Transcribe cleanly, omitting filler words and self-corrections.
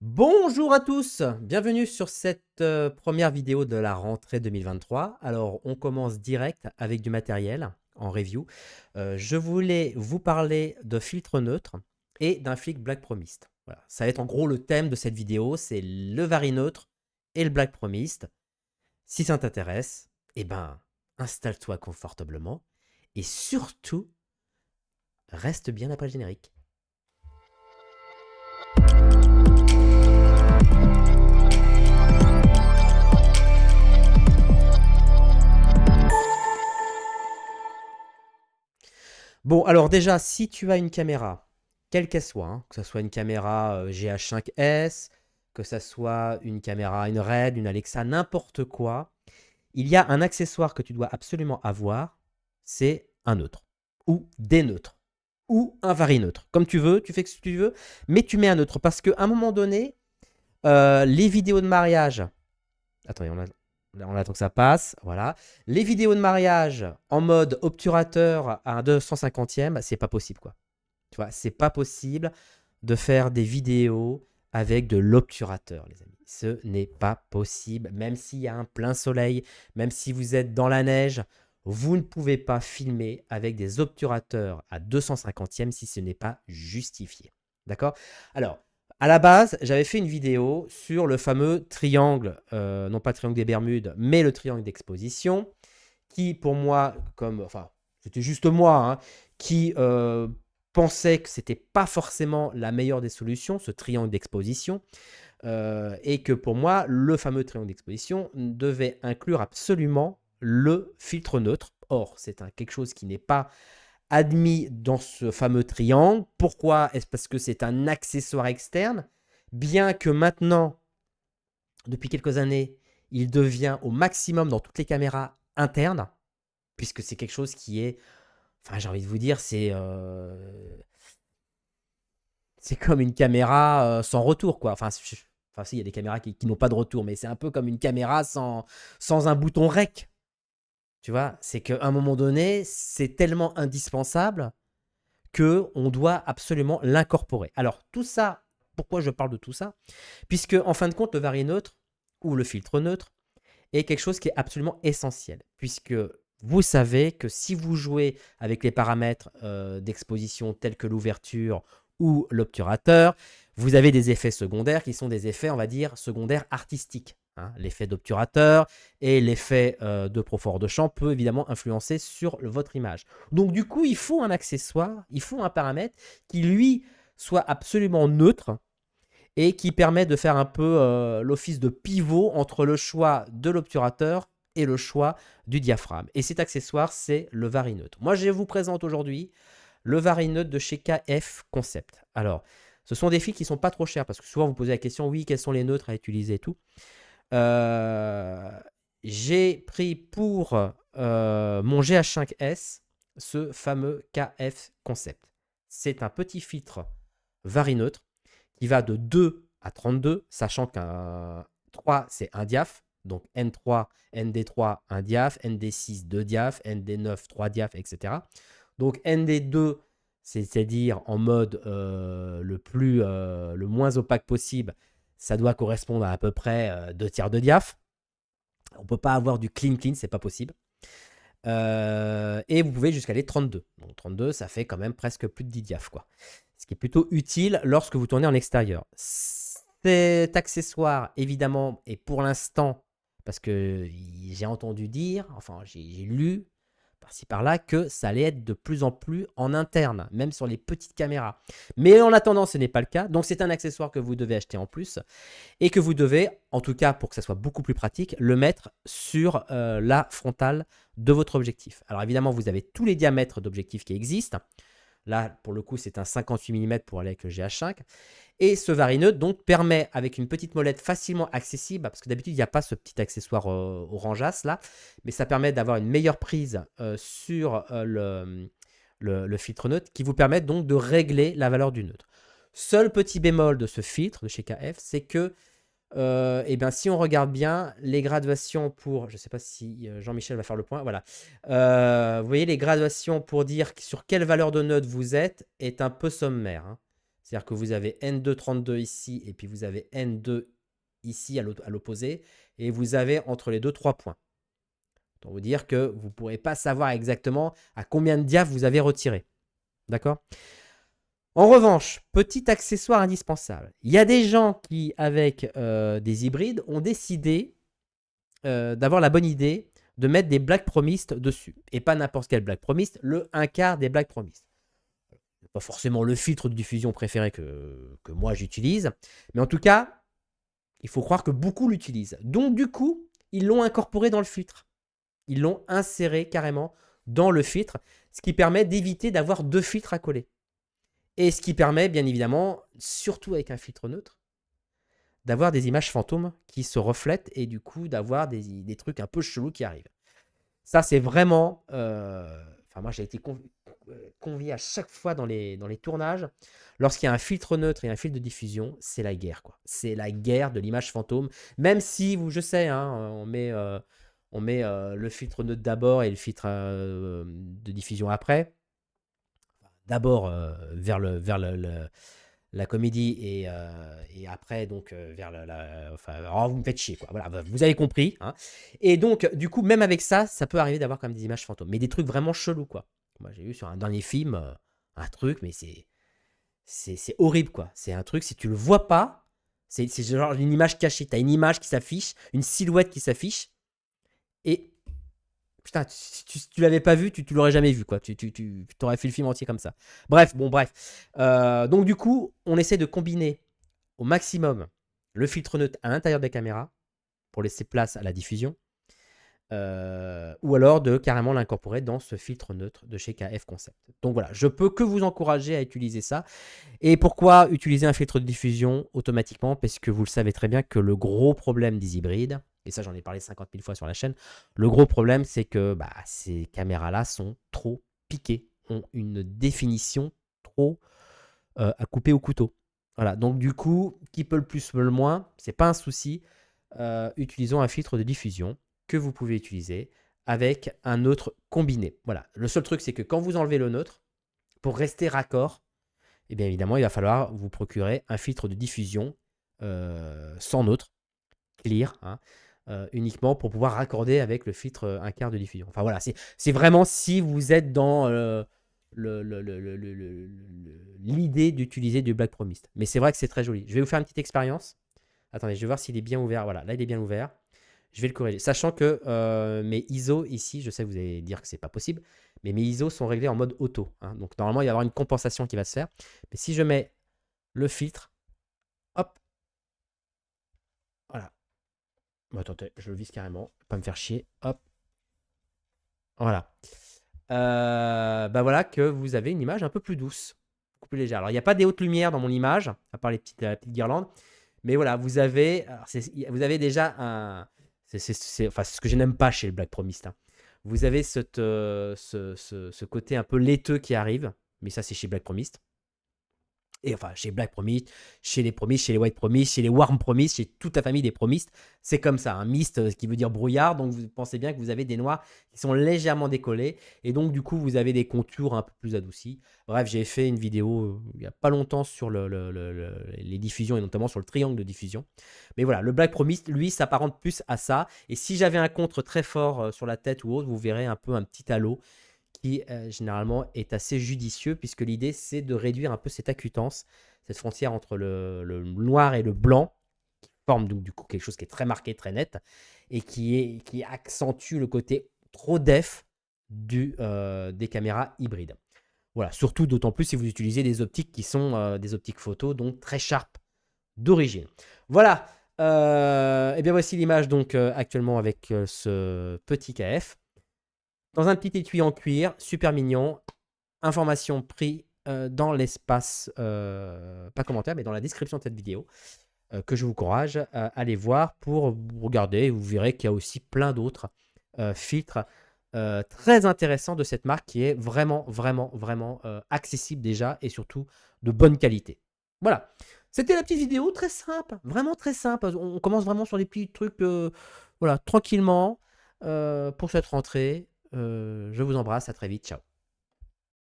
Bonjour à tous, bienvenue sur cette première vidéo de la rentrée 2023. Alors, on commence direct avec du matériel en review. Je voulais vous parler de filtre neutre et d'un flic Black Promist. Voilà, ça va être en gros le thème de cette vidéo, c'est le vari neutre et le Black Promist. Si ça t'intéresse, eh ben, installe-toi confortablement et surtout, reste bien après le générique. Bon, alors déjà, si tu as une caméra, quelle qu'elle soit, hein, que ce soit une caméra GH5S, que ce soit une caméra, une Red, une Alexa, n'importe quoi, il y a un accessoire que tu dois absolument avoir, c'est un neutre, ou des neutres, ou un vari-neutre. Comme tu veux, tu fais ce que tu veux, mais tu mets un neutre, parce qu'à un moment donné, les vidéos de mariage, attendez, on attend que ça passe, voilà. Les vidéos de mariage en mode obturateur à un 250e, c'est pas possible, quoi. Tu vois, c'est pas possible de faire des vidéos avec de l'obturateur, les amis. Ce n'est pas possible. Même s'il y a un plein soleil, même si vous êtes dans la neige, vous ne pouvez pas filmer avec des obturateurs à 250e si ce n'est pas justifié. D'accord? Alors, à la base, j'avais fait une vidéo sur le fameux triangle, non pas le triangle des Bermudes, mais le triangle d'exposition, qui pour moi, enfin, c'était juste moi, hein, qui pensait que c'était pas forcément la meilleure des solutions, ce triangle d'exposition, et que pour moi, le fameux triangle d'exposition devait inclure absolument le filtre neutre. Or, c'est quelque chose qui n'est pas admis dans ce fameux triangle. Pourquoi? Est-ce parce que c'est un accessoire externe? Bien que maintenant, depuis quelques années, il devient au maximum dans toutes les caméras internes, puisque c'est quelque chose qui est, enfin, j'ai envie de vous dire, c'est comme une caméra sans retour, quoi. Enfin, enfin si, il y a des caméras qui n'ont pas de retour, mais c'est un peu comme une caméra sans un bouton rec. Tu vois, c'est qu'à un moment donné, c'est tellement indispensable qu'on doit absolument l'incorporer. Alors, tout ça, pourquoi je parle de tout ça? Puisque, en fin de compte, le vari neutre ou le filtre neutre est quelque chose qui est absolument essentiel. Puisque vous savez que si vous jouez avec les paramètres d'exposition tels que l'ouverture ou l'obturateur, vous avez des effets secondaires qui sont des effets, on va dire, secondaires artistiques. Hein. L'effet d'obturateur et l'effet de profond de champ peut évidemment influencer sur votre image. Donc du coup, il faut un accessoire, il faut un paramètre qui, lui, soit absolument neutre et qui permet de faire un peu l'office de pivot entre le choix de l'obturateur et le choix du diaphragme. Et cet accessoire, c'est le vari neutre. Moi, je vous présente aujourd'hui le vari neutre de chez KF Concept. Alors, ce sont des fils qui ne sont pas trop chers, parce que souvent vous posez la question, oui, quels sont les neutres à utiliser et tout. J'ai pris pour mon GH5S ce fameux KF Concept. C'est un petit filtre vari neutre qui va de 2 à 32, sachant qu'un 3, c'est un diaph. Donc N3, ND3, un diaph, ND6, 2 diaph, ND9, 3 diaph, etc. Donc ND2, c'est-à-dire en mode le moins opaque possible, ça doit correspondre à peu près 2 tiers de diaph. On ne peut pas avoir du clean, c'est pas possible. Et vous pouvez jusqu'à aller 32. Donc 32, ça fait quand même presque plus de 10 diaph, quoi. Ce qui est plutôt utile lorsque vous tournez en extérieur. Cet accessoire, évidemment, est pour l'instant, parce que j'ai entendu dire, enfin j'ai lu par-ci par-là, que ça allait être de plus en plus en interne, même sur les petites caméras. Mais en attendant, ce n'est pas le cas. Donc c'est un accessoire que vous devez acheter en plus et que vous devez, en tout cas pour que ça soit beaucoup plus pratique, le mettre sur la frontale de votre objectif. Alors évidemment, vous avez tous les diamètres d'objectifs qui existent. Là, pour le coup, c'est un 58 mm pour aller avec le GH5. Et ce vari neutre donc permet, avec une petite molette facilement accessible, parce que d'habitude, il n'y a pas ce petit accessoire orangeasse là, mais ça permet d'avoir une meilleure prise sur le filtre neutre qui vous permet donc de régler la valeur du neutre. Seul petit bémol de ce filtre de chez KF, c'est que eh bien, si on regarde bien, les graduations pour, je ne sais pas si Jean-Michel va faire le point, voilà. Vous voyez, les graduations pour dire sur quelle valeur de note vous êtes est un peu sommaire. Hein. C'est-à-dire que vous avez N232 ici, et puis vous avez N2 ici à l'opposé, et vous avez entre les deux 3 points. Autant vous dire que vous ne pourrez pas savoir exactement à combien de diaph vous avez retiré. D'accord? En revanche, petit accessoire indispensable. Il y a des gens qui, avec des hybrides, ont décidé d'avoir la bonne idée de mettre des Black Promised dessus. Et pas n'importe quel Black Promised, le 1/4 des Black Promised. Pas forcément le filtre de diffusion préféré que moi j'utilise, mais en tout cas, il faut croire que beaucoup l'utilisent. Donc du coup, ils l'ont incorporé dans le filtre. Ils l'ont inséré carrément dans le filtre, ce qui permet d'éviter d'avoir 2 filtres à coller. Et ce qui permet, bien évidemment, surtout avec un filtre neutre, d'avoir des images fantômes qui se reflètent et du coup d'avoir des trucs un peu chelous qui arrivent. Ça, c'est vraiment... Enfin, moi, j'ai été convié à chaque fois dans les tournages. Lorsqu'il y a un filtre neutre et un filtre de diffusion, c'est la guerre, quoi. C'est la guerre de l'image fantôme. Même si, je sais, hein, on met le filtre neutre d'abord et le filtre de diffusion après. D'abord vers la comédie et après donc vers enfin, alors vous me faites chier, quoi. Voilà, vous avez compris, hein. Et donc du coup, même avec ça, ça peut arriver d'avoir quand même des images fantômes, mais des trucs vraiment chelous, quoi. Moi, j'ai vu sur un dernier film un truc, mais c'est horrible, quoi. C'est un truc, si tu le vois pas, c'est genre une image cachée. T'as une image qui s'affiche, une silhouette qui s'affiche, et putain, si tu l'avais pas vu, tu l'aurais jamais vu, quoi. Tu t'aurais fait le film entier comme ça. Bref, bon, bref. Donc, du coup, on essaie de combiner au maximum le filtre neutre à l'intérieur des caméras pour laisser place à la diffusion. Ou alors de carrément l'incorporer dans ce filtre neutre de chez KF Concept. Donc voilà, je peux que vous encourager à utiliser ça. Et pourquoi utiliser un filtre de diffusion automatiquement? Parce que vous le savez très bien que le gros problème des hybrides, et ça j'en ai parlé 50 000 fois sur la chaîne, le gros problème c'est que ces caméras-là sont trop piquées, ont une définition trop à couper au couteau. Voilà, donc du coup, qui peut le plus, peut le moins, c'est pas un souci. Utilisons un filtre de diffusion que vous pouvez utiliser avec un neutre combiné. Voilà, le seul truc c'est que quand vous enlevez le neutre, pour rester raccord, et bien évidemment, il va falloir vous procurer un filtre de diffusion sans neutre, clear, hein, uniquement pour pouvoir raccorder avec le filtre 1/4 de diffusion. Enfin voilà, c'est vraiment si vous êtes dans l'idée d'utiliser du Black Promised. Mais c'est vrai que c'est très joli. Je vais vous faire une petite expérience. Attendez, je vais voir s'il est bien ouvert. Voilà, là il est bien ouvert. Je vais le corriger. Sachant que mes ISO ici, je sais que vous allez dire que c'est pas possible, mais mes ISO sont réglés en mode auto, hein. Donc normalement, il va y avoir une compensation qui va se faire. Mais si je mets le filtre, hop, voilà. Bon, attendez, je le vise carrément, pas me faire chier. Hop, voilà. Voilà que vous avez une image un peu plus douce, beaucoup plus légère. Alors, il n'y a pas des hautes lumières dans mon image, à part les petites guirlandes. Mais voilà, vous avez déjà un... Enfin, c'est ce que je n'aime pas chez le Black Promised, hein. Vous avez ce côté un peu laiteux qui arrive, mais ça c'est chez Black Promised. Et enfin, chez Black Promised, chez les Promised, chez les White Promised, chez les Warm Promised, chez toute la famille des Promised, c'est comme ça. Un mist qui veut dire brouillard, donc vous pensez bien que vous avez des noirs qui sont légèrement décollés, et donc du coup vous avez des contours un peu plus adoucis. Bref, j'ai fait une vidéo il n'y a pas longtemps sur les diffusions, et notamment sur le triangle de diffusion. Mais voilà, le Black Promised, lui, s'apparente plus à ça, et si j'avais un contre très fort sur la tête ou autre, vous verrez un peu un petit halo qui généralement est assez judicieux, puisque l'idée c'est de réduire un peu cette acutance, cette frontière entre le noir et le blanc, qui forme donc du coup quelque chose qui est très marqué, très net, et qui accentue le côté trop def des caméras hybrides. Voilà, surtout d'autant plus si vous utilisez des optiques qui sont des optiques photo, donc très sharp d'origine. Voilà, et bien voici l'image donc actuellement avec ce petit KF. Dans un petit étui en cuir, super mignon. Information pris dans l'espace, pas commentaire, mais dans la description de cette vidéo, que je vous encourage à aller voir pour regarder. Vous verrez qu'il y a aussi plein d'autres filtres très intéressants de cette marque qui est vraiment, vraiment, vraiment accessible déjà et surtout de bonne qualité. Voilà, c'était la petite vidéo très simple, vraiment très simple. On commence vraiment sur des petits trucs, voilà, tranquillement pour cette rentrée. Je vous embrasse, à très vite, ciao.